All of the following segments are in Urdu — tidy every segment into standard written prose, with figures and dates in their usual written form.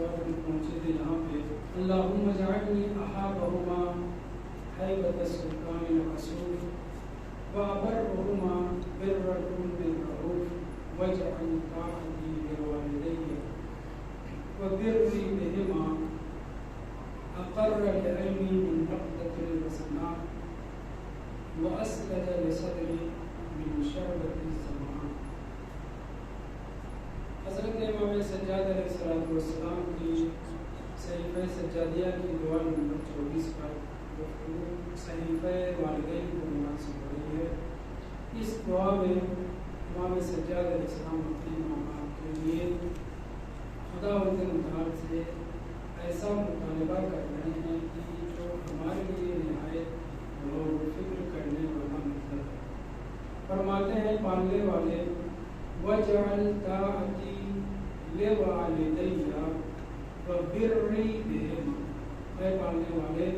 وقت پہنچے تھے یہاں پہ اللہم اجعلنی احابہما حیبۃ السلطان القصور وابرہما بر الام بالمعروف واجعل طاعتی بوالدی وبری بہما اقر لعلمی من نقدۃ الوسناء واسلج لصدری من شربۃ الزمان۔ حضرت امام سجاد علیہ السلام کی صحیفہ سجادیہ کی دعا نمبر 24 پر گفتگو صحیفہ والدین کو مناسب ہو رہی ہے۔ اس دعا میں امام سجاد علیہ السلام اپنے ماں باپ کے لیے خدا متعال سے ایسا مطالبہ کر رہے ہیں کہ جو ہمارے لیے نہایت غور و فکر کرنے والا مطلب ہے۔ فرماتے ہیں پالنے والے وَجَعَلْ طَاعَتِي لِوَالِدَيَّ وَبِرِّي بِهِمَا، اے پالنے والے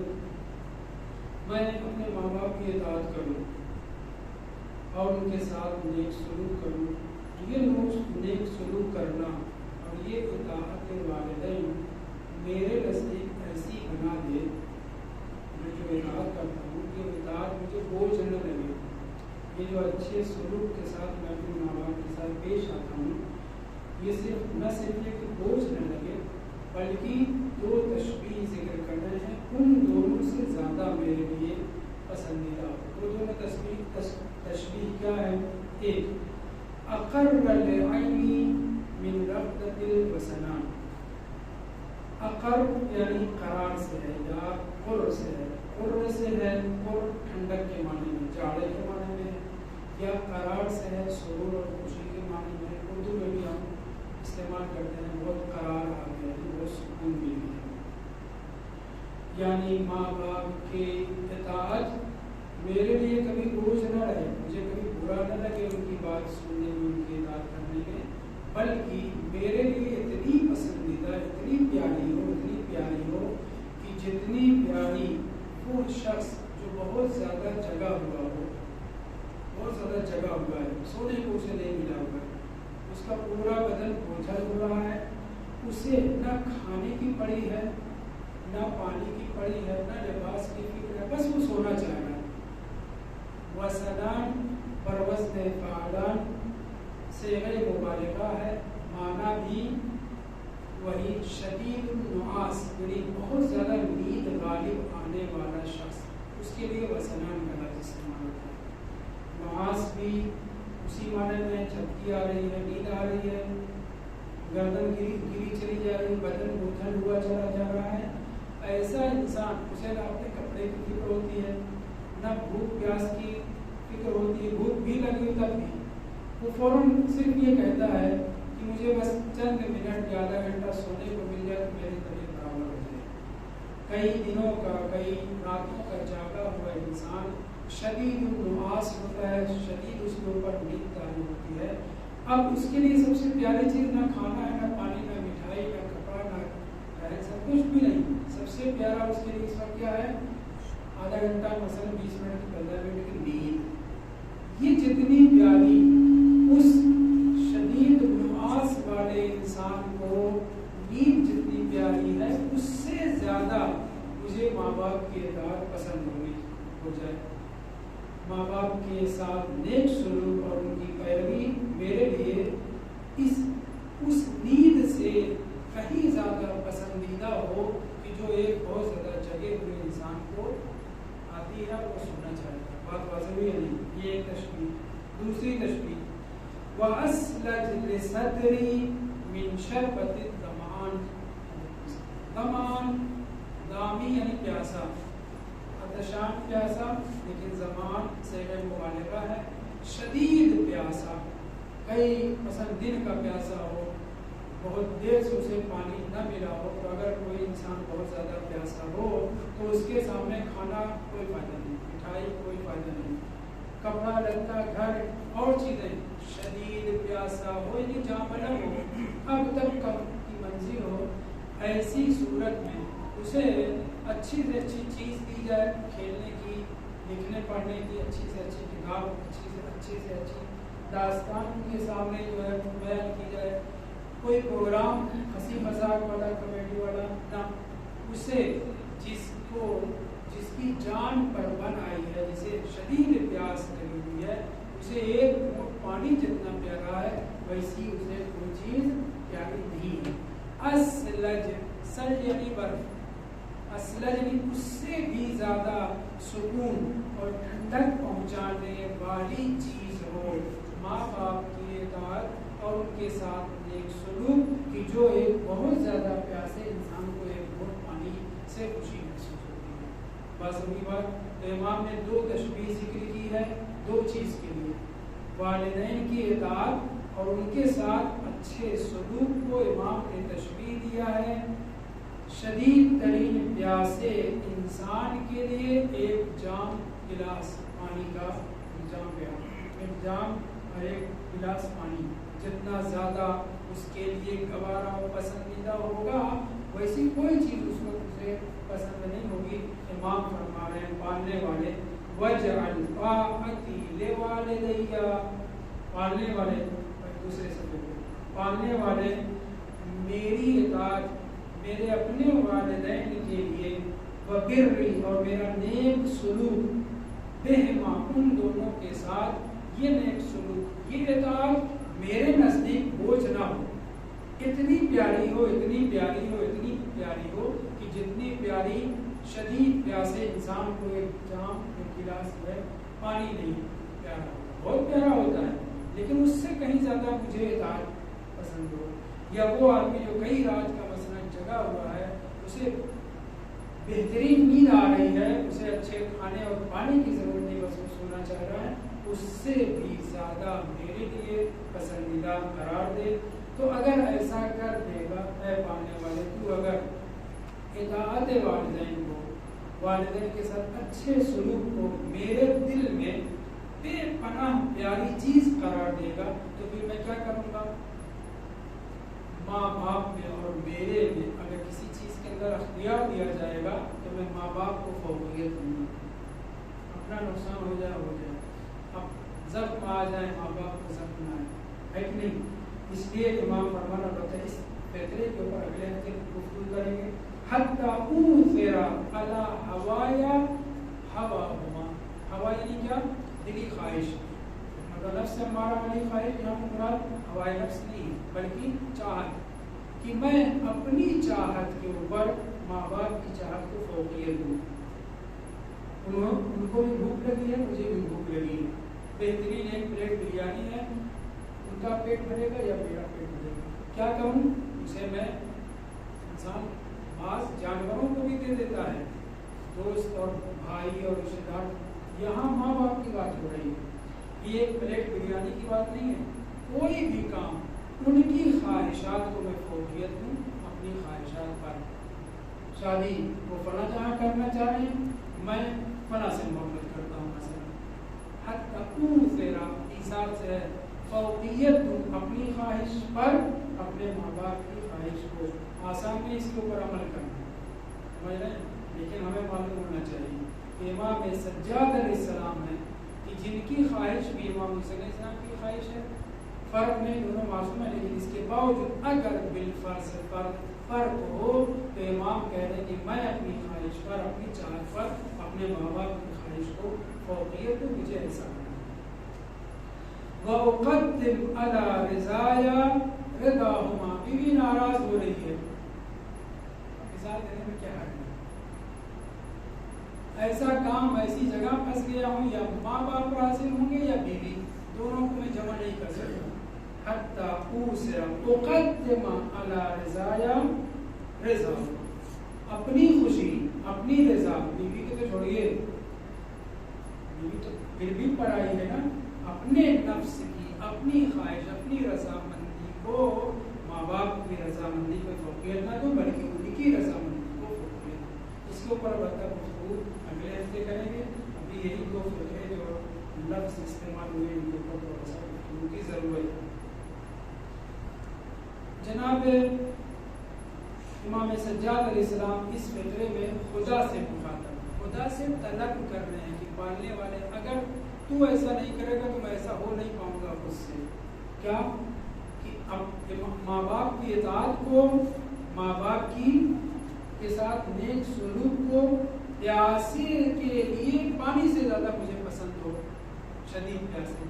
میں اپنے ماں باپ کی اطاعت کروں اور ان کے ساتھ نیک سلوک کروں۔ یہ نیک سلوک کرنا اور یہ اطاعت والدین میرے نزدیک ایسی بنا دے، میں جو اطاعت کرتا ہوں یہ اطاعت مجھے بوجھ نہ لگے، یہ جو اچھے سلوک کے ساتھ میں اپنے ماں باپ کے ساتھ پیش آتا ہوں یہ نہ صرف یہ کہ بوجھ نہ لگے بلکہ دو تشبیہ ذکر کر رہے ہیں، ان دونوں سے زیادہ میرے لیے پسندیدہ ہو۔ وہ دونوں تشبیہ کیا ہے؟ ایک اقر لعینی من رقدۃ الوسنان، اقر یعنی قرار سے ہے یا قر سے ہے، قر سے ہے قر ٹھنڈک کے معنی میں، جاڑے کے معنی میں، یا قرار سے ہے سرور اور خوشی کے معنی میں۔ اردو میں بھی ہم استعمال کرتے ہیں بہت قرار آ گیا ہے، بہت سکون مل گیا ہے۔ یعنی ماں باپ کے اطاعت میرے لیے کبھی بوجھ نہ رہے، مجھے کبھی برا نہ لگے ان کی بات سننے میں، ان کی اطاعت کرنے میں، بلکہ میرے لیے اتنی پسندیدہ، اتنی پیاری ہو کہ جتنی پیاری وہ شخص جو بہت زیادہ جگہ ہوا ہو، بہت زیادہ جگہ ہوا ہے، سونے کو اسے نہیں ملا ہوا ہے، اس کا پورا بدن بوجھل ہو رہا ہے، اسے نہ کھانے کی پڑی ہے، نہ پانی کی پڑی ہے، نہ لباس کی فکر ہے، بس وہ سونا چاہ رہا ہے۔ وسنان پر وزن فعلان صیغہ مبالغہ ہے، معنی بھی وہی شدید النعاس یعنی بہت زیادہ نیند غالب آنے والا شخص، اس کے لیے وسنان کا لفظ استعمال ہوتا ہے۔ نعاس بھی اسی معنی میں جھپکی آ رہی ہے، نیند آ رہی ہے، گردن گری چلی جا رہی ہے، بدن بوجھل ہوا چلا جا رہا ہے، ایسا انسان اسے نہ اپنے کپڑے کی فکر ہوتی ہے، نہ بھوک پیاس کی فکر ہوتی ہے، بھوک بھی لگی تب بھی وہ فوراً صرف یہ کہتا ہے کہ مجھے بس چند منٹ یا آدھا گھنٹہ سونے کو مل جائے تو میری طبیعت برابر ہو جائے۔ کئی دنوں کا، کئی راتوں کا جاگا ہوا انسان شدید النعاس ہوتا ہے، شدید اس کے اوپر نیند طاری ہوتی ہے۔ اب اس کے لیے سب سے پیاری چیز نہ کھانا ہے، نہ پانی، نہ مٹھائی، نہ کپڑا، نہ سب کچھ بھی نہیں، سب سے پیارا اس کے لیے اس وقت کیا ہے؟ آدھا گھنٹہ مثلاً 20 منٹ 15 منٹ کی نیند۔ یہ جتنی پیاری اس شدید نعاس والے انسان کو نیند جتنی پیاری ہے، اس سے زیادہ مجھے ماں باپ کی اطاعت پسند ہو جائے، ماں باپ کے ساتھ نیک سلوک اور ان کی پیروی میرے لیے اس نیند سے کہیں زیادہ پسندیدہ ہو کہ جو ایک بہت زیادہ جگے ہوئے انسان کو آتی ہے وہ سننا چاہتا ہے۔ بات واضح ہوئی ہے نہیں؟ یہ ایک تشبیہ۔ دوسری تشبیہ وَأَسْلَجْ لِصَدْرِي مِنْ شَرْبَةِ الظَّمَآنِ، ظمآن دامی یعنی پیاسا، عطشان پیاسا، لیکن زمان صیغہ مبالغہ ہے، شدید پیاسا، کئی مثلا دن کا پیاسا ہو، بہت دیر سے اسے پانی نہ ملا ہو، تو اگر کوئی انسان بہت زیادہ پیاسا ہو تو اس کے سامنے کھانا کوئی فائدہ نہیں، مٹھائی کوئی فائدہ نہیں، کپڑا لتا گھر اور چیزیں، شدید پیاسا ہو یعنی جہاں بلب ہو، اب تک کم کی منزل ہو، ایسی صورت میں اسے اچھی سے اچھی چیز دی جائے، کھیلنے کی، لکھنے پڑھنے کی اچھی سے اچھی کتاب، اچھی سے اچھی داستان کے سامنے جو ہے بیان کی جائے، کوئی پروگرام ہنسی مذاق والا کامیڈی والا نہ، اسے جس کی جان پر بن آئی ہے، جسے شدید پیاس لگی ہوئی ہے، اسے ایک گھونٹ پانی جتنا پیارا ہے ویسی اسے کوئی چیز پیاری نہیں ہے۔ اسلج، سلج یعنی برف، اسلج یعنی اس سے بھی زیادہ سکون اور ٹھنڈک پہنچانے والی چیز ہو ماں باپ کی اطاعت اور ان کے ساتھ نیک سلوک کی، جو ایک بہت زیادہ پیاسے انسان کو ایک گھونٹ پانی سے خوشی محسوس ہوتی ہے۔ بس وہی بات امام نے دو تشبیہ ذکر کی ہے دو چیز کے لیے، والدین کی اطاعت اور ان کے ساتھ اچھے سلوک کو امام نے تشبیہ دیا ہے شدید ترین پیاسے انسان کے لیے ایک جام گلاس پانی کا ایک جام اور ایک گلاس پانی جتنا زیادہ اس کے لیے گوارا و پسندیدہ ہوگا ویسی کوئی چیز اس وقت اسے پسند نہیں ہوگی۔ امام فرما رہے ہیں پالنے والے وجعل طاعتی لوالدیہ، پالنے والے دوسرے سبب پالنے والے میری اطاعت میرے اپنے والدین کے لیے، وبری اور میرا نیک سلوک، بہما ان دونوں کے ساتھ، یہ نیک سلوک یہ اطاعت میرے نزدیک بوجھ نہ ہو، اتنی پیاری ہو اتنی پیاری ہو اتنی پیاری ہو کہ جتنی پیاری شدید پیاسے انسان کو ایک جام ایک گلاس ہے پانی نہیں پیارا ہوتا، بہت پیارا ہوتا ہے لیکن اس سے کہیں زیادہ مجھے اطاعت پسند ہو۔ یا وہ آدمی جو کئی رات کا مثلا جگا ہوا ہے، اسے بہترین نیند آ رہی ہے، اسے اچھے کھانے اور پانی کی ضرورت نہیں، بس وہ سونا چاہ رہا ہے، اس سے بھی زیادہ میرے لیے پسندیدہ قرار دے۔ تو اگر ایسا کر دے گا اے پانے والے، تو اگر اطاعت والدین کو، والدین کے ساتھ اچھے سلوک کو میرے دل میں بے پناہ پیاری چیز قرار دے گا، تو پھر میں کیا کروں گا؟ ماں باپ میں اور میرے میں اگر کسی چیز کے اندر اختیار دیا جائے گا تو میں ماں باپ کو فوقیت دوں گا، اپنا نقصان ہو جائے ہو جائے، اب زخم آ جائے ماں باپ کو زخم نہ آئے، ہے کہ نہیں؟ اس لیے امام فرمانا پڑتا ہے، اس فیصلے کے اوپر اگلے ہفتے گفتگو کریں گے۔ حتی اوثر علی ہوایا ہواہما، ہوا یعنی کیا؟ دلی خواہش، مگر نفس سے ہمارا والی خواہش یہاں مراد ہوائی نفس نہیں بلکہ چاہت، کہ میں اپنی چاہت کے اوپر ماں باپ کی چاہت کو فوقیت دوں۔ ان کو بھی بھوک لگی ہے، مجھے بھی بھوک لگی ہے، بہترین ایک پلیٹ بریانی ہے، ان کا پیٹ بھرے گا یا میرا پیٹ بھرے گا، کیا کروں؟ اسے میں انسان بعض جانوروں کو بھی دے دیتا ہے، دوست اور بھائی اور رشتے دار۔ یہاں ماں باپ کی بات ہو رہی ہے، یہ ایک پلیٹ بریانی کی بات نہیں ہے، کوئی بھی کام ان کی خواہشات کو میں فوقیت دوں اپنی خواہشات پر۔ شادی وہ فلاں جہاں کرنا چاہ رہے ہیں، میں فلاں سے محبت کرتا ہوں مثلا، حتی اوثر ایثار سے فوقیت دوں اپنی خواہش پر اپنے ماں باپ کی خواہش کو۔ آسان میں اس کے اوپر عمل کرنا، سمجھ رہے ہیں؟ لیکن ہمیں معلوم ہونا چاہیے کہ امام سجاد علیہ السلام ہے کہ جن کی خواہش بھی امام حسین علیہ السلام کی خواہش ہے، فرق نہیں، دونوں معصوم ہیں، لیکن اس کے باوجود اگر بالفرض فرق ہو تو امام کہہ رہے ہیں کہ میں اپنی خواہش پر اپنی چاہت پر اپنے ماں باپ کی خواہش کو فوقیت دوں، مجھے ایسا کرنا۔ وَأُقَدِّمْ عَلَى رِضَايَا رِضَاهُمَا، بیوی ناراض ہو رہی ہے، مثال دینے میں کیا ہے؟ ایسا کام ایسی جگہ پھنس گیا ہوں، یا ماں باپ راضی ہوں گے یا بیوی، دونوں کو میں جمع نہیں کر سکتا۔ حتی اوثر اقدم علی رضایا رضا، اپنی خوشی اپنی رضا، بیوی کے تو چھوڑیے، بیوی تو پھر بھی پڑھائی ہے نا، اپنے نفس کی اپنی خواہش اپنی رضامندی کو، ماں باپ کی رضامندی کو فوقیت نہ دو بلکہ ان کی رضامندی کو فوقیت دو۔ اس کے اوپر بہتر گفتگو اگلے ہفتے کریں گے۔ ابھی یہی دو فقرے جو لفظ استعمال ہوئے ان کے اوپر تھوڑا سا گفتگو کی ضرورت ہے۔ جناب امام سجاد علیہ السلام اس فقرے میں خدا سے مخاطب، خدا سے طلب کر رہے ہیں کہ پالنے والے اگر تو ایسا نہیں کرے گا تو میں ایسا ہو نہیں پاؤں گا خود سے۔ کیا کہ اب ماں باپ کی اطاعت کو، ماں باپ کی کے ساتھ نیک سلوک کو پیاسے کے لیے پانی سے زیادہ مجھے پسند ہو، شدید پیاسے،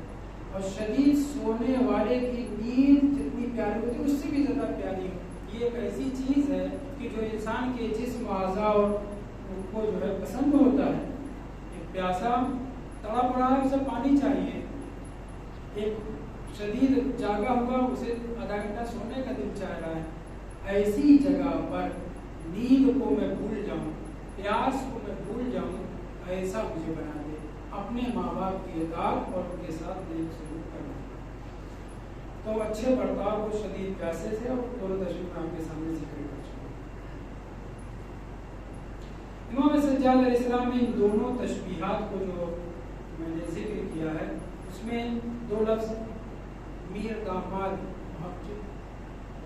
اور شدید سونے والے کی نیند جتنی پیاری ہوتی ہے اس سے بھی زیادہ پیاری ہو. یہ ایک ایسی چیز ہے کہ جو انسان کے جسم اعضاء کو جو ہے پسند ہوتا ہے. ایک پیاسا تڑپ رہا ہے، اسے پانی چاہیے. ایک شدید جاگا ہوا، اسے آدھا گھنٹہ سونے کا دل چاہ رہا ہے. ایسی جگہ پر نیند کو میں بھول جاؤں، پیاس کو میں بھول جاؤں، ایسا مجھے بنا دے. اپنے ماں باپ کی اطاعت اور ان کے ساتھ نیک سلوک کرنا. تو اچھے برتاؤ کو شدید پیاسے سے، اور دونوں تشریح میں آپ کے سامنے ذکر کر چکا ہوں. امام سجاد علیہ السلام نے ان دونوں تشبیہات کو جو میں نے ذکر کیا ہے، اس میں دو لفظ میر داماد محقق،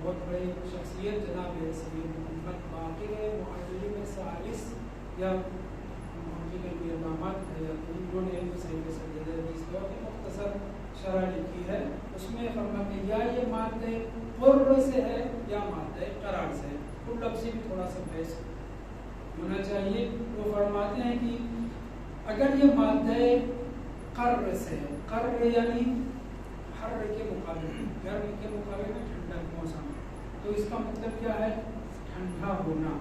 بہت بڑی شخصیت جناب سید محمد باقر معلم ثالث یا محقق میر داماد انہوں نے صحیح سید حدیث کی مختصر شرح لکھی ہے. اس میں فرماتے ہیں یا یہ مادہ قر سے ہے یا مادہ قرار سے ہے. کل لفظ بھی تھوڑا سا بحث ہونا چاہیے. وہ فرماتے ہیں کہ اگر یہ مادہ قر سے ہے، قر یعنی حر کے مقابلے، گرم کے مقابلے میں ٹھنڈا موسم، تو اس کا مطلب کیا ہے؟ ٹھنڈا ہونا،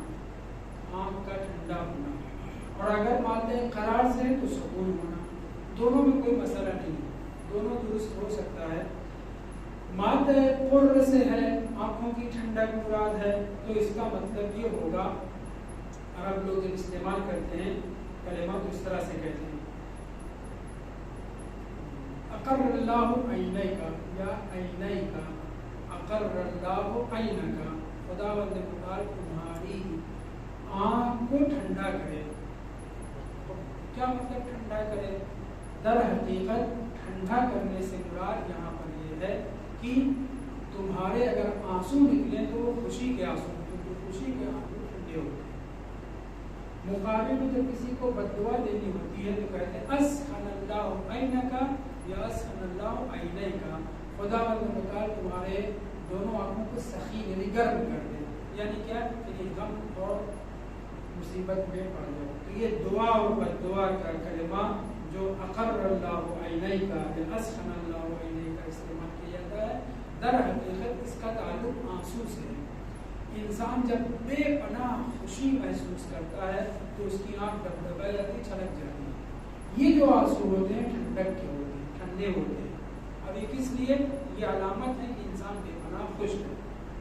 آنکھ کا ٹھنڈا ہونا. اور اگر مادہ قرار سے ہے تو سکون ہونا. دونوں میں کوئی مسئلہ نہیں ہے، دونوں درست ہو سکتا ہے. مادہ قر سے ہے، آنکھوں کی ٹھنڈک مراد ہے، تو اس کا مطلب یہ ہوگا، عرب لوگ جب استعمال کرتے ہیں کلمہ کو اس طرح سے کہتے ہیں، اقر اللہ عینیک یا عینیک، اقر اللہ عینک، خداوند متعال تمہاری آنکھ کو ٹھنڈا کرے. کیا مطلب ٹھنڈا کرے؟ در حقیقت ٹھنڈا کرنے سے مراد یہاں پر یہ ہے کہ تمہارے اگر آنسو نکلیں تو وہ خوشی کے آنسو، کیونکہ خوشی کے آنسو ٹھنڈے ہوتے ہیں. مقابل میں جب کسی کو بد دعا دینی ہوتی ہے تو کہتے ہیں اسخن اللہ عینک یا اسخن اللہ عینیک، خداوند متعال تمہارے دونوں آنکھوں کو سخی یعنی گرم کر دے. یعنی کیا؟ یعنی غم اور مصیبت میں پڑ جاؤ. تو یہ دعا اور بد دعا کا کلمہ جو اقر اللہ عینیک یا اسخن اللہ عینیک استعمال کیا جاتا ہے، در حقیقت اس کا تعلق آنسو سے ہے. انسان جب بے پناہ خوشی محسوس کرتا ہے تو اس کی آنکھ دبدبا جاتی، چھلک جاتی ہے. یہ جو آنسو ہوتے ہیں ٹھنڈک کے ہوتے ہیں، ٹھنڈے ہوتے ہیں. اب یہ کس لیے؟ یہ علامت ہے کہ انسان بے پناہ خوش ہے.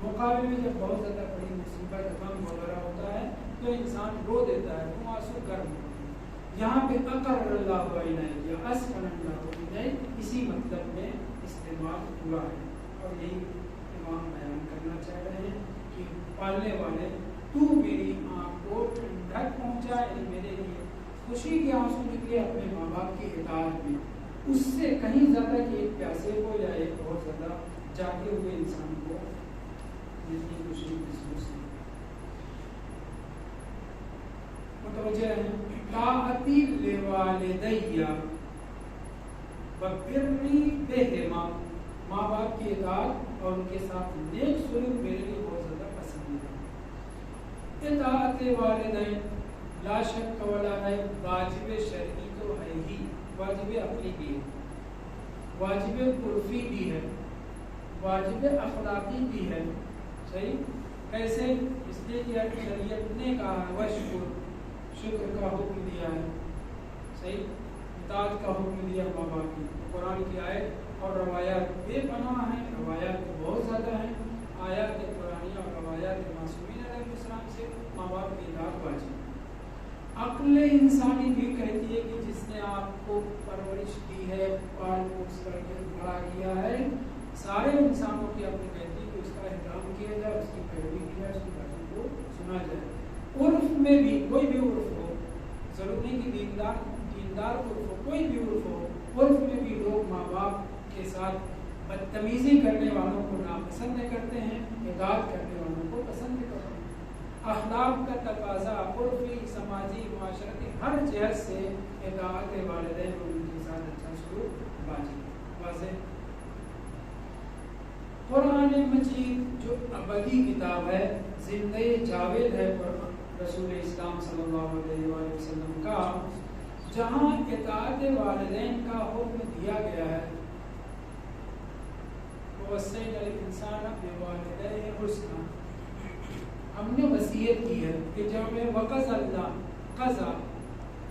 مقابلے میں جب بہت زیادہ بڑی مصیبت غم وغیرہ ہوتا ہے تو انسان رو دیتا ہے، وہ آنسو گرم ہوتے ہیں. یہاں پہ اقر اللہ عینیک یا اسخن اللہ عینیک اسی مطلب میں استعمال ہوا ہے. اور یہی امام بیان کرنا چاہ رہے ہیں کہ پالنے والے تو میری آنکھ کو ٹھنڈک پہنچا، یعنی میرے لیے خوشی کے آنسو نکلے اپنے ماں باپ کی اطاعت میں. اس سے کہیں زیادہ کہ ایک پیاسے کو یا ایک بہت زیادہ جاگے ہوئے انسان کو جتنی خوشی محسوس نہیں. متوجہ ہیں؟ طاعتی لوالدی وبری بہما، ماں باپ کی اطاعت اور ان کے ساتھ نیک سلوک میرے لیے بہت زیادہ پسند ہے. اطاعت والدین لا شک ولا ریب واجب شرعی تو ہے ہی، واجب عقلی بھی ہے، واجب عرفی بھی ہے، واجب اخلاقی بھی ہے. صحیح؟ کیسے؟ اس لیے کہ شریعت نے کہا ہے وشکر، شکر کا حکم دیا ہے. صحیح؟ اطاعت کا حکم دیا ماں باپ کی. قرآن کی آیت اور روایات بے پناہ ہیں، روایات بہت زیادہ ہیں. آیات قرآنیہ اور روایات معصومین علیہ السلام سے ماں باپ کی اطاعت واجب. عقل انسانی بھی کہتی ہے کہ جس نے آپ کو پرورش دی ہے، پال پوس کر کے بڑا کیا ہے، سارے انسانوں کی اپنی کہتی ہے کہ اس کا احترام کیا جائے، اس کی پیروی کی جائے، اس کی باتوں کو سنا جائے. عرف میں بھی کوئی بھی عرف ہو، ضرورت نہیں کہ دیندار عرف ہو، کوئی بھی عرف ہو، عرف میں بھی لوگ ماں باپ کے ساتھ بدتمیزی کرنے والوں کو ناپسند کرتے ہیں، اطاعت کرنے والوں کو پسند کرتے ہیں. اخلاق کا تقاضا عرفی، سماجی، معاشرتی ہر جہت سے اطاعت والدین اور ان کے ساتھ اچھا سلوک واجب. واضح؟ قرآن مجید جو ابدی کتاب ہے، زندہ جاوید ہے رسول اسلام صلی اللہ علیہ وآلہ وسلم کا، جہاں اطاعت والدین کا حکم دیا گیا ہے، وَوَصَّيْنَا الْإِنسَانَ بِوَالِدَيْهِ حُسْنًا، ہم نے وصیت کی ہے کہ جب میں وقضى اللہ قضا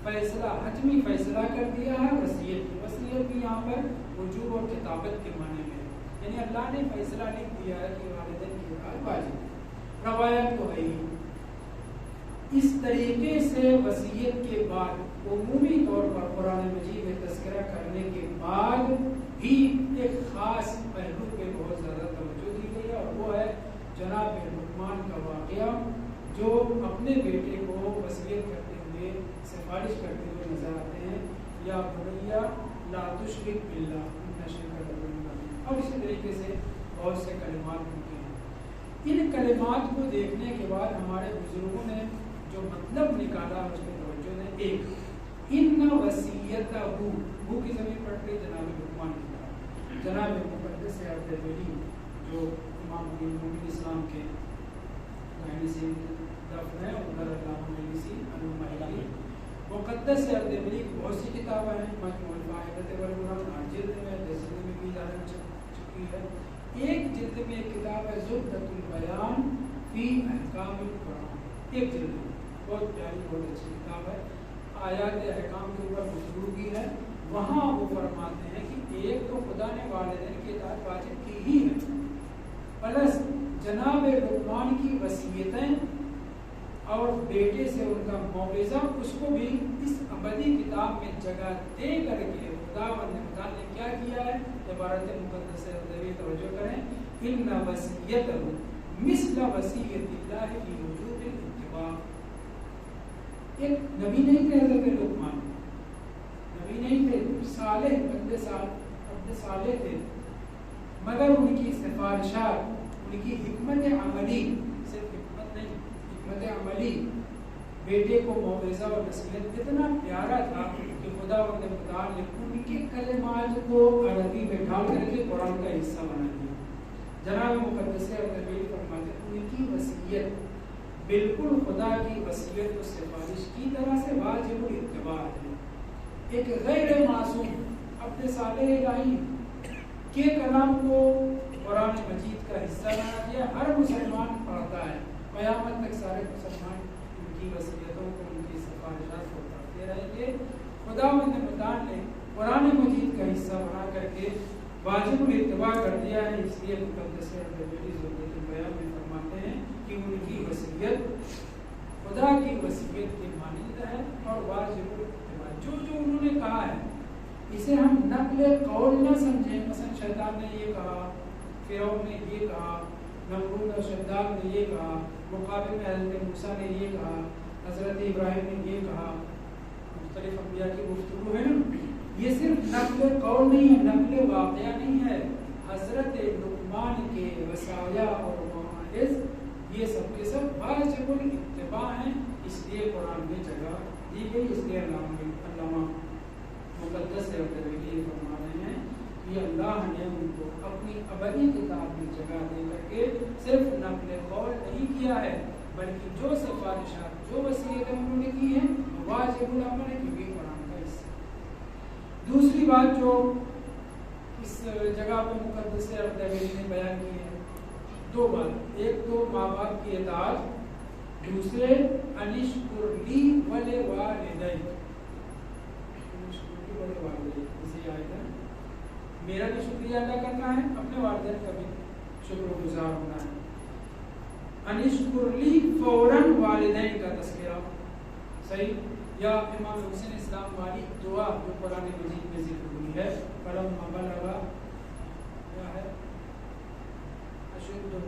فیصلہ حتمی فیصلہ کر دیا ہے، وصیت کی، وصیت بھی یہاں پر وجوب اور کتابت کے معنی میں ہے، یعنی اللہ نے فیصلہ لکھ دیا ہے کہ والدین کی اطاعت واجب، روایت تو ہے ہی۔ اس طریقے سے وصیت کے بعد عمومی طور پر قرآن مجید میں تذکرہ کرنے کے بعد بھی ایک خاص پہلو پہ بہت زیادہ توجہ دی گئی ہے، اور وہ ہے جناب لقمان کا واقعہ، جو اپنے بیٹے کو وصیت کرتے ہوئے سفارش کرتے ہوئے نظر آتے ہیں، یا بنیا لا تشرک باللہ ان الشرک لظلم عظیم، اور اسی طریقے سے بہت سے کلمات ہوتے ہیں۔ ان کلمات کو دیکھنے کے بعد ہمارے بزرگوں نے جو مطلب نکالا اس میں توجہ دیں۔ ایک، ان وصیتہ ہو کی زمین پڑھ کے جناب لقمان کی طرح، جناب مقدس اردبیلی جو امام المومنین اسلام کے دائمی سے دفن ہے، ادھر اللہ مجلسی المحلی مقدس اردبیلی کی بہت سی کتابیں ہیں، مجموع الفائدۃ والمنار جلد میں 10 جلد میں بھی ظاہر چکی ہے۔ ایک جلد میں ایک کتاب ہے زبدۃ البیان فی احکام القرآن، ایک جلد میں بہت پیاری بہت اچھی کتاب ہے، آیات احکام کے اوپر گفتگو کی ہے۔ وہاں وہ فرماتے ہیں کہ ایک تو خدا نے والدین کی اطاعت واجب کی ہی ہے، پلس جناب لقمان کی وصیتیں اور بیٹے سے ان کا موعظہ، اس کو بھی اس ابدی کتاب میں جگہ دے کر کے خداوند نے کیا کیا ہے؟ عبارت مقدس ہے، توجہ کریں، ان وصیتہ مثل وصیت اللہ کی وجوب الاتباع۔ ایک نبی نہیں تھے حضرت لقمان، نبی نہیں تھے، صالح بندے صالح تھے، مگر ان کی سفارشات، ان کی حکمت عملی، صرف حکمت نہیں، حکمت عملی، بیٹے کو موعظہ اور نصیحت اتنا پیارا تھا کہ خداوند متعال نے ان کے کلمات کو عربی میں ڈھال کر کے قرآن کا حصہ بنا دیا۔ جناب مقدس اردبیلی فرماتے ہیں ان کی وصیت بالکل خدا کی وصیت و سفارش کی طرح سے واجب الاتباع ہے۔ ایک غیر معصوم اپنے صالح الہی کے کلام کو قرآن مجید کا حصہ بنا دیا، ہر مسلمان پڑھتا ہے، قیامت تک سارے مسلمان ان کی وصیتوں کو، ان کی سفارشات کو پڑھتے رہیں گے۔ خداوند متعال نے قرآن مجید کا حصہ بنا کر کے واجب الاتباع کر دیا ہے، اس لیے مقدس اردبیلی زبدۃ البیان میں فرماتے ہیں کہ ان کی وصیت خدا کی وصیت کے مانند ہے اور واجب الاتباع، جو انہوں نے کہا ہے اسے ہم نقل قول نہ سمجھیں۔ مثلا شیطان نے یہ کہا، فرعون نے یہ کہا، نمرود اور شداد نے یہ کہا، مقابل میں حضرت موسیٰ نے یہ کہا، حضرت ابراہیم نے یہ کہا، مختلف انبیاء کی گفتگو ہے نا، یہ صرف نقل قول نہیں ہے، نقل واقعہ نہیں ہے۔ حضرت لقمان کے وصایا اور مواعظ یہ سب کے سب واجب الاتباع ہیں، اس لیے قرآن میں جگہ دی گئی۔ اس لیے علامہ مقدس اردبیلی فرما رہے ہیں کہ اللہ نے ان کو اپنی ابدی کتاب میں جگہ دے کر کے صرف نقل قول نہیں کیا ہے، بلکہ جو سفارشات، جو وصیتیں انہوں نے کی ہیں واجب العمل ہے، کیونکہ قرآن کا حصہ۔ دوسری بات جو اس جگہ پہ مقدس اردبیلی نے بیان کی ہے، دو بات، ایک تو ماں باپ کی اطاعت، دوسرے انشکر لی ولوالدیک، اسی آیت ہے، میرا بھی شکریہ ادا کرنا ہے، اپنے والدین کا بھی شکر گزار ہونا ہے۔ انشکر لی فوراً والدین کا تذکرہ، صحیح، یا امام حسین اسلام والی دعا جو قرآن مجید میں ذکر ہوئی ہے، فلما بلغ کیا ہے اشدہ،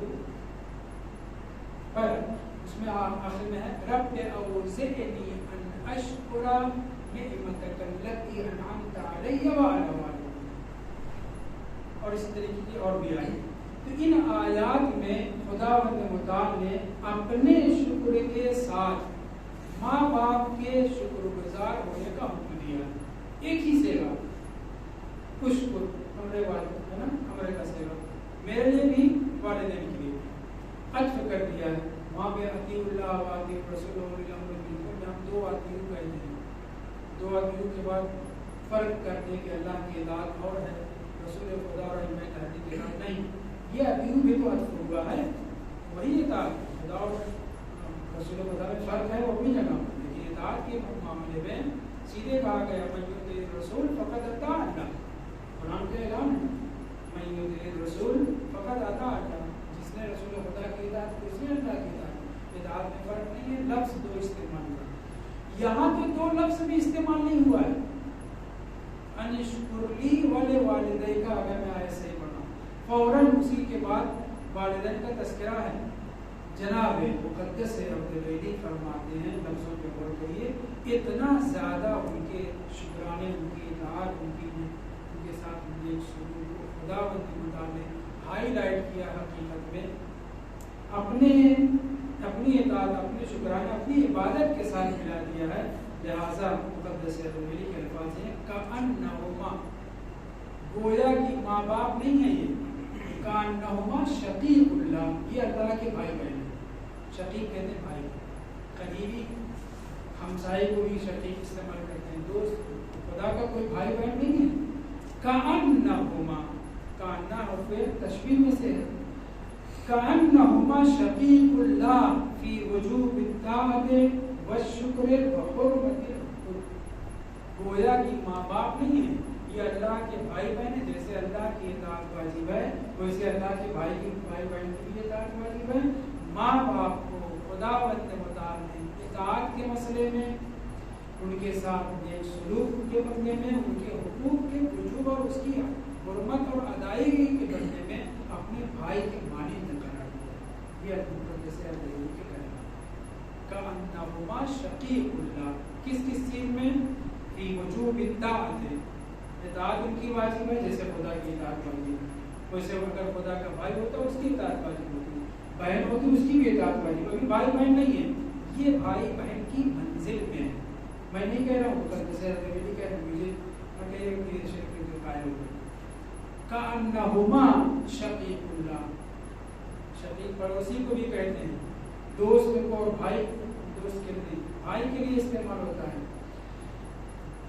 پر اس میں آخر میں ہے رب اوزعنی ان اشکر نعمتک التی انعمت علی وعلی والدی، اور اسی طریقے کی اور بھی آئی۔ تو ان آیات میں خداوند متعال نے اپنے شکر کے ساتھ ماں باپ کے شکر گزار ہونے کا حکم دیا، ایک ہی سیوا، اشکر، امر والد ہے نا، امر کا سیوا، میرے لیے بھی والدین کے لیے عطف کر دیا ہے وہاں پہ اطیع اللہ و اطیع الرسول و اولي الامر منکم میں ہم دو اطیع کہتے ہیں دو اطیع کے بعد فرق کرتے ہیں کہ اللہ کی اطاعت اور ہے رسول خدا اور ائمہ تحقیق کی اطاعت نہیں یہ اطیع بھی تو عطف ہوا ہے وہی اطاعت خدا اور رسول خدا میں فرق ہے وہ اپنی جگہ پر لیکن اطاعت کے معاملے میں سیدھے کہا گیا من یطیع الرسول فقد اطاع اللہ قرآن کا اعلان ہے من یطیع الرسول فقد اطاع اللہ جس نے رسول خدا کی اطاعت کی اس نے اللہ کی اطاعت میں فرق نہیں ہے لفظ دو استعمال ہوا یہاں تو دو لفظ بھی استعمال نہیں ہوا ہے انشکر لی ولی والدیک اگر میں آیت صحیح پڑھا فوراً اسی کے بعد والدین کا تذکرہ ہے جناب مقدس عبدالویلی فرماتے ہیں لفظوں کے غور کریے اتنا زیادہ ان کے شکرانے ان کی اطاعت ان کے ساتھ نیک سلوک کو خداوند کے مطابق ہائی لائٹ کیا حقیقت میں اپنی اطاعت اپنے شکرانے اپنی عبادت کے ساتھ ملا دیا ہے لہٰذا مقدس عبدالویلی کے الفاظ ہیں کأنہما گویا کہ ماں باپ نہیں ہے یہ کأنہما شقیق اللہ یہ اللہ کے بھائی بہن شقیق کہتے ہیں بھائی قریبی ہمسائے کو بھی شقیق استعمال کرتے ہیں دوست خدا کا کوئی بھائی بہن نہیں ہے کأنہما کأنہ حرف تشبیہ میں سے ہے کأنہما شقیق اللہ فی وجوب الطاعت والشکر وحرمت الحقوق گویا کہ ماں باپ نہیں ہے یہ اللہ کے بھائی بہن ہیں جیسے اللہ کی اطاعت واجب ہے ویسے اللہ کے بھائی بہن کی بھی اطاعت واجب ہے ماں باپ کو خداوند مطابق اطاعت کے مسئلے میں ان کے ساتھ نیک سلوک کے بدلے میں ان کے حقوق کے وجوب اور اس کی حرمت اور ادائیگی کے بدلے میں اپنے بھائی کے مانند قرار دیا یہ مقدس عبدالویلی کے کلام کأنہما شقیق اللہ کس چیز میں فی وجوب الطاعت اطاعت ان کی واجب ہے جیسے خدا کی اطاعت واجب ہے ویسے اگر خدا کا بھائی ہوتا ہے اس کی اطاعت واجب ہوتی ہے بہن ہوتی ہے اس کی بھی اطاعت واجب ہے ابھی بھائی بہن نہیں ہے یہ بھائی بہن کی منزل میں ہے میں نہیں کہہ رہا ہوں مقدس عبدالویلی کہہ رہا ہوں مجھے میں کہہ رہا ہوں کہ شرک کے قائل ہو گئے کأنہما شقیق اللہ شقیق پڑوسی کو بھی کہتے ہیں دوست کو اور بھائی دوست کے لیے بھائی کے لیے استعمال ہوتا ہے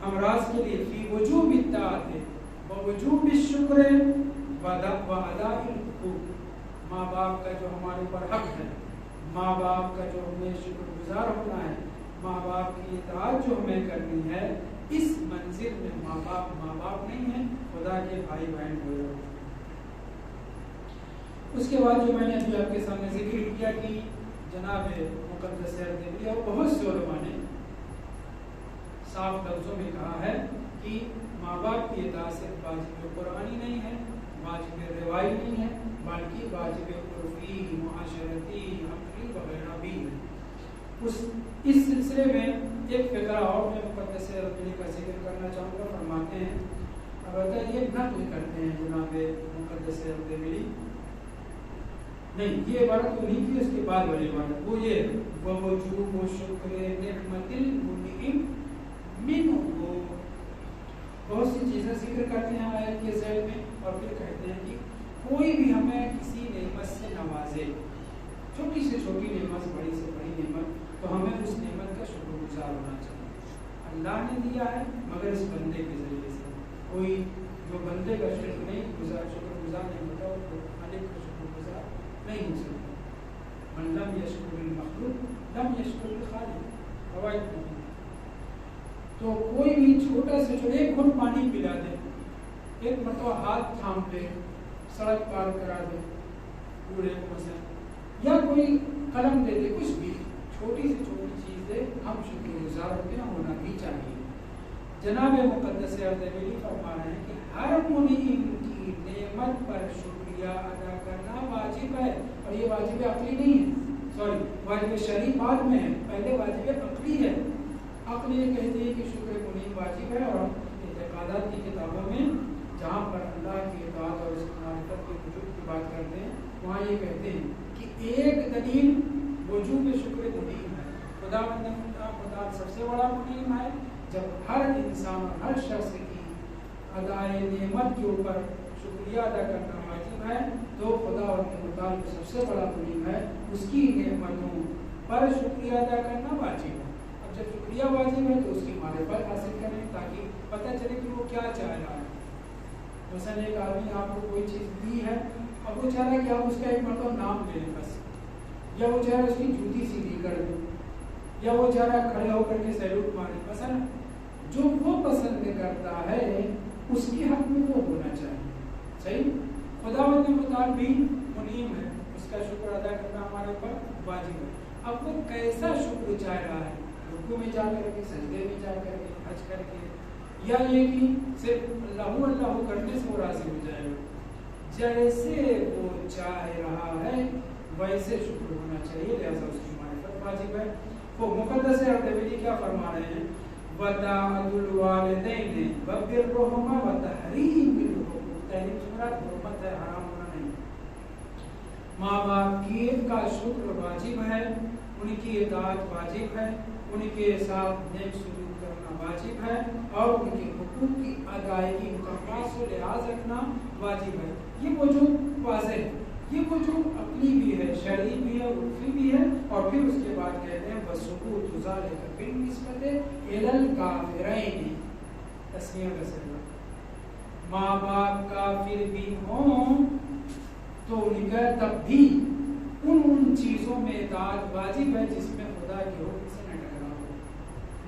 امراض کے لیے فی وجوب الطاعت ووجوب الشکر واداء الحقوق ماں باپ کا جو ہمارے اوپر حق ہے ماں باپ کا جو ہمیں شکر گزار ہونا ہے ماں باپ کی اطاعت جو ہمیں کرنی ہے اس منزل میں ماں باپ نہیں ہے خدا کے بھائی بہن ہوئے اس کے بعد جو میں نے ابھی آپ کے سامنے ذکر کیا کہ جناب مقدس عبدالویلی اور بہت سے علماء نے صاف لفظوں میں کہا ہے کہ ماں باپ کی اطاعت صرف واجب قرآنی نہیں ہے واجب روایی نہیں ہے بلکہ واجب عرفی معاشرتی عقلی وغیرہ بھی ہے اس سلسلے میں ایک فقرہ اور میں مقدس عبدالویلی کا ذکر کرنا چاہوں گا فرماتے ہیں البتہ یہ نقل کرتے ہیں جناب مقدس عبدالویلی نہیں یہ عبارت تو نہیں کی اس کے بعد والی عبارت وہ یہ ووجوب شکر نعمت المنعم منہ بہت سی چیزیں ذکر کرتے ہیں آیت کے ذیل میں اور پھر کہتے ہیں کہ کوئی بھی ہمیں کسی نعمت سے نوازے چھوٹی سے چھوٹی نعمت بڑی سے بڑی نعمت تو ہمیں اس نعمت کا شکر گزار ہونا چاہیے اللہ نے دیا ہے مگر اس بندے کے ذریعے سے کوئی جو بندے کا شکر گزار نہیں ہوتا وہ مالک کا شکر گزار نہیں ہو سکتا من لم یشکر المخلوق لم یشکر الخالق روایت نہیں تو کوئی بھی چھوٹا سے چھوٹا ایک گھٹ پانی پلا دے ایک مرتبہ ہاتھ تھام دے سڑک پار کرا دے کوڑے کو مثلا یا کوئی قلم دے دے کچھ بھی چھوٹی سے چھوٹی چیز دے ہم شکر گزار ہوتے ہیں ہونا بھی چاہیے جناب مقدس عبدالویلی فرما رہے ہیں کہ ہر منعم کی نعمت پر شکریہ ادا کرنا واجب ہے اور یہ واجب عقلی نہیں ہے واجب شرعی بعد میں ہے پہلے واجب عقلی ہے عقل یہ کہتی ہے کہ شکر منعم واجب ہے اور اعتقادات کی کتابوں میں جہاں پر اللہ کی اطاعت اور اس معرفت کے وجوب کی بات کرتے ہیں وہاں یہ کہتے ہیں کہ ایک دلیل وجوب شکر منعم ہے خداوند سب سے بڑا منعم ہے جب ہر انسان اور ہر شخص کی ادائے نعمت کے اوپر شکریہ ادا کرنا واجب ہے تو خدا اور متعال کو سب سے بڑا منعم ہے، اس کی نعمتوں پر شکریہ ادا کرنا واجب ہے۔ اب جب شکریہ واجب ہے تو اس کی معرفت حاصل کریں تاکہ پتہ چلے کہ وہ کیا چاہ رہا ہے۔ مثلا ایک آدمی آپ کو کوئی چیز دی ہے، اب وہ چاہ رہا ہے کہ آپ اس کا ایک مرتبہ نام لے لیں بس، یا وہ چاہ رہا ہے اس کی جوتی سیدھی کر دیں، یا وہ چاہ رہا ہے کھڑے ہو کر کے سیلوٹ مارے۔ مثلا جو وہ پسند کرتا ہے اس کے حق میں وہ ہونا چاہیے، صحیح۔ خداوند متعال بھی منعم ہے، اس کا شکر ادا کرنا ہمارے اوپر واجب ہے۔ اب وہ کیسا شکر چاہ رہا ہے، رکوع میں جا کر کے، سجدے میں جا کر کے، حج کر کے، یا یہ کہ صرف اللہ اللہ کرنے سے وہ راضی ہو جائے گا۔ جیسے وہ چاہ رہا ہے ویسے شکر ہونا چاہیے، لہذا اس کی معرفت واجب ہے۔ وہ مقدس اردبیلی کیا فرما رہے ہیں؟ وَطَاعَةُ الْوَالِدَيْنِ وَبِرُّهُمَا وَتَحْرِيمُ الْحُقُوقِ، تحریم سے مراد حرمت ہے، حرام ہونا نہیں۔ ماں باپ کی کا شکر واجب ہے، ان کی اطاعت واجب ہے، ان کے ساتھ نیک سلوک کرنا واجب ہے، اور ان کے حقوق کی ادائیگی کا خاص و لحاظ رکھنا واجب ہے۔ یہ وجوب واضح ہے، یہ وجوب عقلی بھی ہے، شرعی بھی ہے، عرفی بھی ہے، اور پھر اس کے بعد کہتے ہیں وَسُقُوطُ ذَلِكَ بِالنِّسْبَةِ إِلَى الْكَافِرَيْنِ، تسمیہ کا صیغہ۔ ماں باپ کافر بھی ہوں تو ان کا تب بھی ان چیزوں میں اطاعت واجب ہے جس میں خدا کے حکم سے نہ ٹکرا ہو۔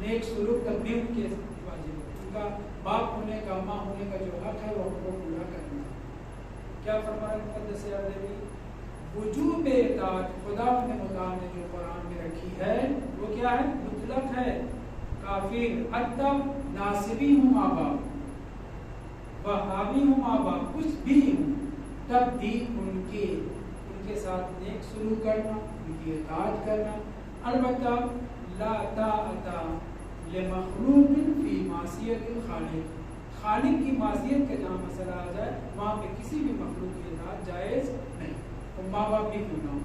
نیک سلوک تب بھی ان کے واجب ہے، ان کا باپ ہونے کا، ماں ہونے کا جو حق ہے وہ کو پورا کرنا۔ کیا فرمایا مقدس اردبیلی؟ وجوب اطاعت خدا متعال نے جو قرآن میں رکھی ہے وہ کیا ہے؟ مطلق ہے۔ کافر حتی ناصبی ہوں ماں باپ، وہابی ہوں ماں باپ، کچھ بھی ہوں، تب بھی ان کے ساتھ نیک سلوک کرنا، ان کی اطاعت کرنا۔ البتہ لا طاعۃ لمخلوق فی معصیت الخالق، خالق کی معصیت کا جہاں مسئلہ آ جائے وہاں پہ کسی بھی مخلوق کی اطاعت جائز نہیں، تو ماں باپ بھی کیوں نہ ہو۔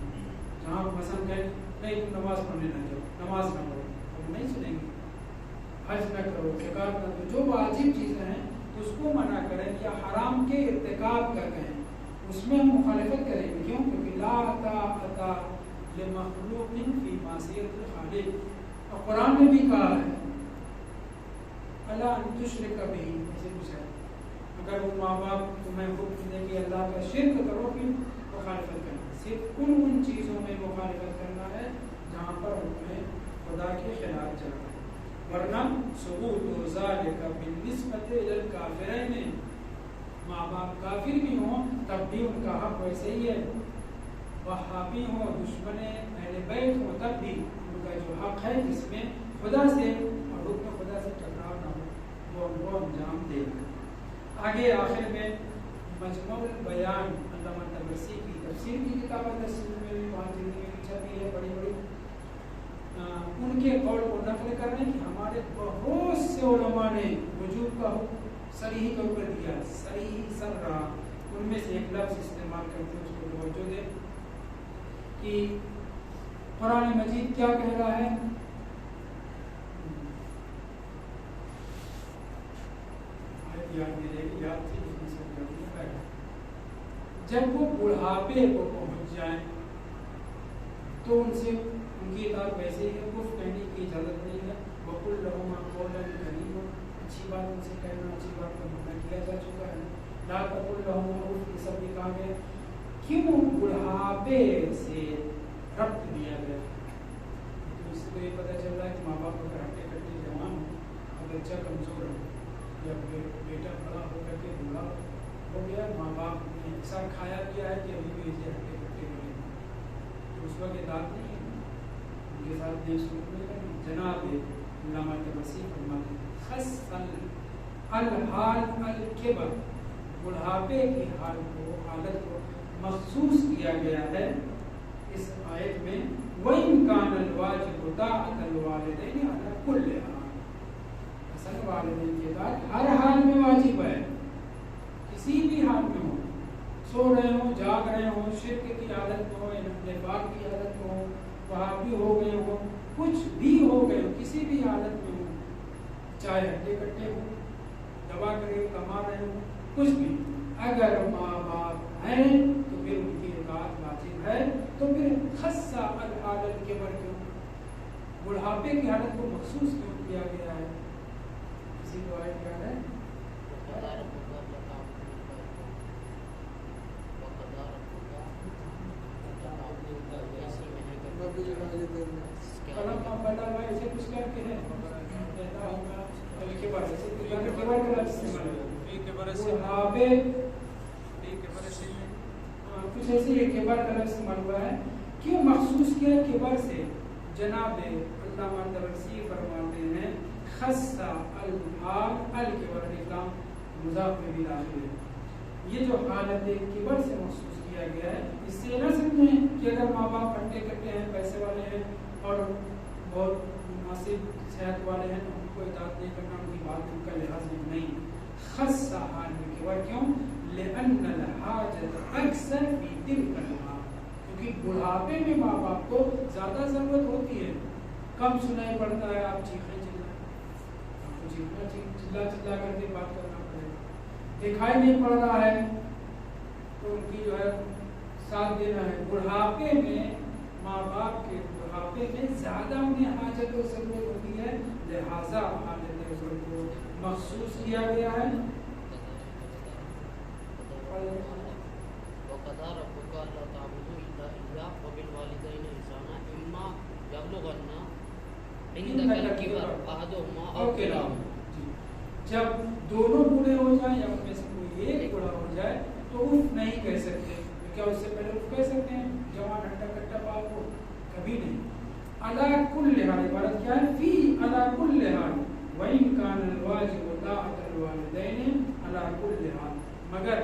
جہاں مثلا کہیں نہیں تم نماز پڑھنے نہ جاؤ، نماز نہ پڑھو، ہم نہیں سنیں گے۔ حج نہ کرو، زکات نہ دو، جو واجب چیزیں ہیں اس کو منع کریں یا حرام کے ارتکاب کر رہے ہیں اس میں ہم مخالفت کریں گے۔ کیوں؟ کیونکہ لا طاعۃ لمخلوق فی معصیت الخالق، اور قرآن میں بھی کہا ہے اللہ ان تشرک بہ، ایسے کچھ ہے، اگر وہ ماں باپ تمہیں حکم دیں کہ اللہ کا شرک کرو پھر مخالفت کرنا، صرف ان چیزوں میں مخالفت کرنا ہے جہاں پر حکم خدا کے خلاف جا رہا ہے، ورنہ ثبوت ذالک بالنسبۃ الی الکافرین، ماں باپ کافر بھی ہوں تب بھی ان کا حق ویسے ہی ہے، وہابی ہوں، دشمن اہل بیت ہوں تب بھی ان کا جو حق ہے جس میں خدا سے اور حکم خدا سے ٹکراؤ نہ ہو وہ ان کو انجام دے گا۔ آگے آخر میں مجموع البیان، علامہ طبرسی کی تفسیر کی کتاب ہے، تفسیر میں بھی مہاجرین میں چھپی ہے بڑی بڑی، ان کے قول کو نقل کر رہے ہیں کہ ہمارے بہت سے علماء نے وجوب کا صریح طور پر دیا، صریح سر رہا، ان میں سے ایک لفظ استعمال کرتے ہیں، اس کو توجہ دیں کہ قرآن مجید کیا کہہ رہا ہے؟ یاد تھی جب وہ بڑھاپے کو پہنچ جائیں تو ان سے ان کی اطاعت ویسے ہی ہے، کفر کہنے کی اجازت نہیں ہے، وَقُلْ لَهُمَا قَوْلًا كَرِيمًا، اچھی بات ان سے کہنا، اچھی بات کا منع کیا جا چکا ہے، لا تقل لَهُمَا اُف، یہ سب بھی کہا گیا۔ کیوں بڑھاپے سے ربط دیا گیا؟ تو اس سے تو یہ پتہ چل رہا ہے کہ ماں باپ اگر ہٹے کٹے جوان ہو اور بچہ کمزور ہو یا بیٹا بڑا ہو کر کے بوڑھا ہو گیا، ماں باپ نے ایسا کھایا کیا ہے کہ ابھی بھی اسے ہٹے کٹے ہوئے تو اس وقت اطاعت نہیں ہے، ان کے ساتھ نیک سلوک نہیں کرنا۔ جناب علامہ طبرسی فرماتے ہیں خص الحال الکبر، بڑھاپے کی حالت کو مخصوص کیا گیا ہے اس آیت میں، وَإِنْ كَانَ الْوَاجِبُ طَاعَةَ الْوَالِدَيْنِ عَلَى كُلِّ حَالٍ، اصل والدین کی اطاعت ہر حال میں واجب ہے، کسی بھی حال میں ہو، سو رہے ہوں، جاگ رہے ہوں، شرک کی حالت میں ہو، نفاق کی حالت میں ہو، وہابی ہو گئے ہو، کچھ بھی ہو گئے ہو، کسی بھی حالت میں ہو، چاہے ہٹے کٹے ہو، دبا کرے کما رہے ہو، کچھ بھی، اگر ماں باپ ہیں تو پھر تو پھر خصہ الحال الکبر کیوں، بڑھاپے کی حالت کو مخصوص کیوں کیا گیا ہے؟ کسی کو آیت یاد ہے؟ قلم کا بڑا ہوا ایسے کچھ کر کے ہے کہتا ہوگا الکبر، الکبر کا لفظ استعمال ہے، کچھ ایسے یہ کبر کا لفظ استعمال ہوا ہے۔ کیوں مخصوص کیا کبر سے؟ جناب علامہ طبرسی فرماتے ہیں خصہ الحال الکبر، الکلام مضاف میں بھی داخل ہے، یہ جو حالت کبر سے مخصوص کیا گیا ہے، اس سے نہ سمجھیں کہ اگر ماں باپ پڑھتے کٹے ہیں، پیسے والے ہیں اور بہت مناسب صحت والے ہیں تو ان کو اطاعت نہیں کرنا، ان کی بات ان کا لحاظ نہیں، خصہ حال الکبر کیوں؟ لأن الحاجت اکثر فی تلک الحال، کیونکہ بڑھاپے میں ماں باپ کو زیادہ ضرورت ہوتی ہے، کم سنائی پڑتا ہے، آپ چیخیں چلا چلا کر کے بات کرنا پڑے گا، دکھائی نہیں پڑ رہا ہے تو ان کی جو ہے ساتھ دینا ہے۔ بڑھاپے میں ماں باپ کے بڑھاپے میں زیادہ انہیں حاجت و ضرورت ہوتی ہے، لہذا حاجت و ضرورت کو مخصوص کیا گیا ہے۔ وقضى ربك الا تعبدوا الا اياه وبالوالدين احسانا اما يبلغن عندك الكبر احدهما او كلاهما، جب دونوں بوڑھے ہو جائیں یا ان میں سے کوئی ایک بوڑھا ہو جائے تو اف نہیں کہہ سکتے، کیا اس سے پہلے اف کہہ سکتے ہیں؟ جوان ہٹا کٹا باپ کو کبھی نہیں۔ علی کل حال، عبارت کیا ہے؟ فی علی کل حال وان کان الواجب طاعۃ الوالدین علی کل حال، مگر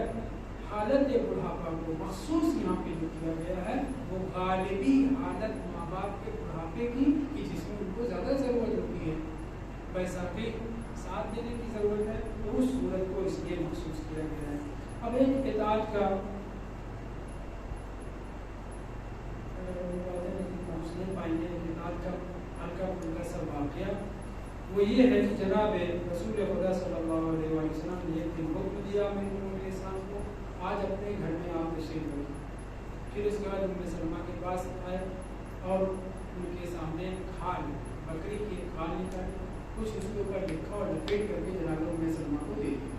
حالت بڑھاپا کو مخصوص یہاں پہ جو کیا گیا ہے وہ غالبی حالت ماں باپ کے بڑھاپے کی کہ جس میں ان کو زیادہ ضرورت ہوتی ہے، پیسہ بھی ساتھ دینے کی ضرورت ہے، تو اس صورت کو اس لیے مخصوص کیا گیا ہے۔ اب ایک اطاعت کا نہیں پائیں گے، اطاعت کا ہلکا پھلکا سا واقعہ وہ یہ ہے کہ جناب رسول خدا صلی اللہ علیہ وسلم نے ایک دن حکم دیا میرے انسان کو، آج اپنے گھر میں آپ تشریف رکھیں۔ پھر اس کے بعد ام سلمہ کے پاس آئے اور ان کے سامنے کھال، بکری کی کھال نکالی، کچھ اس کے اوپر لکھا اور لپیٹ کر کے جناب ام سلمہ کو دے دیا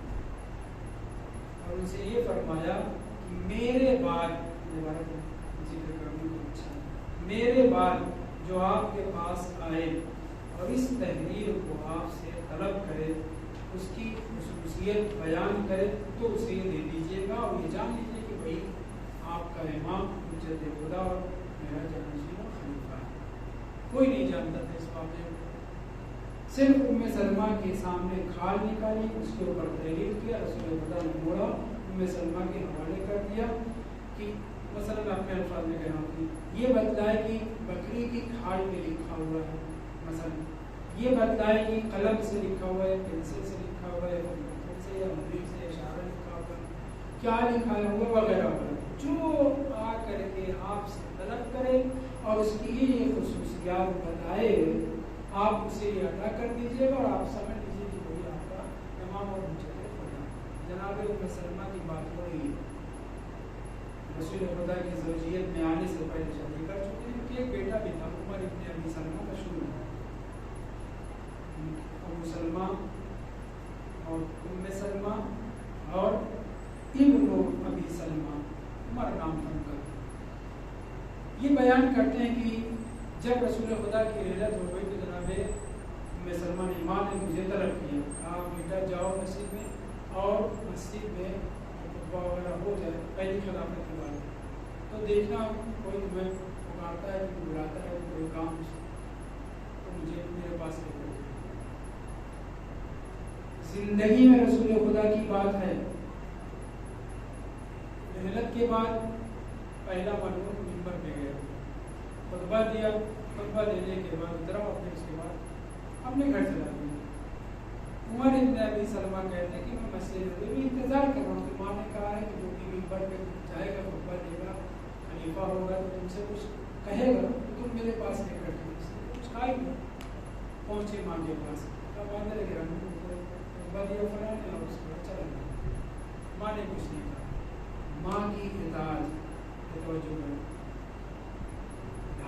اور ان سے یہ فرمایا کہ میرے بعد میرے بعد جو آپ کے پاس آئے اور اس تحریر کو آپ سے طلب کرے، اس کی خصوصیت بیان کرے تو اسے دے دیجیے گا، اور یہ جان لیجیے کہ بھائی آپ کا امام حجت خدا اور میرا جانشین و خلیفہ ہے۔ کوئی نہیں جانتا تھا اس واقعے کو، صرف ام سلمہ کے سامنے کھال نکالی، اس کے اوپر تحریر کیا، رسول خدا نے موڑا، ام سلمہ کے حوالے کر دیا کہ مثلا میں اپنے الفاظ میں کہہ رہا ہوں کہ یہ بتلائے کہ بکری کی کھال میں لکھا ہوا ہے، مثلا یہ بتلائے کہ قلم سے لکھا ہوا ہے، پنسل سے لکھا ہوا ہے، سے یا مبریک سے اشارہ لکھا ہوا ہے، کیا لکھا ہوا وغیرہ وغیرہ، جو آ کر کے آپ سے طلب کرے اور اس کی یہ خصوصیات بتائے، آپ اسے یہ ادا کر دیجیے گا اور آپ سمجھ لیجیے کہ وہی آپ کا امام اور حجت خدا۔ جناب ام سلمہ کی بات ہو رہی ہے، رسول خدا کی زوجیت میں آنے سے پہلے شادی کر چکے ہیں، کہ ایک بیٹا بھی تھا عمر ابن ابی سلمہ کا شروع ہے، ابو سلمہ اور ام سلمہ اور ابن ابی سلمہ، عمر نام تھا ان کا۔ یہ بیان کرتے ہیں کہ جب رسول خدا کی رحلت ہو گئی تو جناب ام سلمہ نے ماں نے مجھے طلب کیا، کہا بیٹا جاؤ مسجد میں اور مسجد میں خطبہ وغیرہ ہو جائے پہلی خلافت کے بعد، تو دیکھنا کوئی تمہیں پکارتا ہے، کوئی بلاتا ہے، کوئی کام تو مجھے میرے پاس لے کر زندگی میں رسول خدا کی بات ہے۔ رحلت کے بعد پہلا مرتبہ منبر پہ گیا، خطبہ دیا، خطبہ دینے کے بعد اترا، اپنے اس کے بعد اپنے گھر چلا گیا۔ عمر ابن ابی سلمہ کہتے ہیں کہ میں مسجد میں انتظار کر رہا ہوں کہ ماں نے کہا ہے کہ جو بھی منبر پہ جائے گا، خطبہ دے گا، خلیفہ ہوگا تو تم سے کچھ کہے گا تو تم میرے پاس لے کر کے کچھ کھائے گا۔ پہنچے ماں کے پاس، اب اندر گیا، خطبہ دیا فلاں نے اور اس کے بعد چلا گیا۔ ماں نے کچھ نہیں کہا، ماں کی اطاعت توجہ ہے،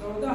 14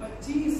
25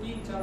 3-4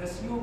10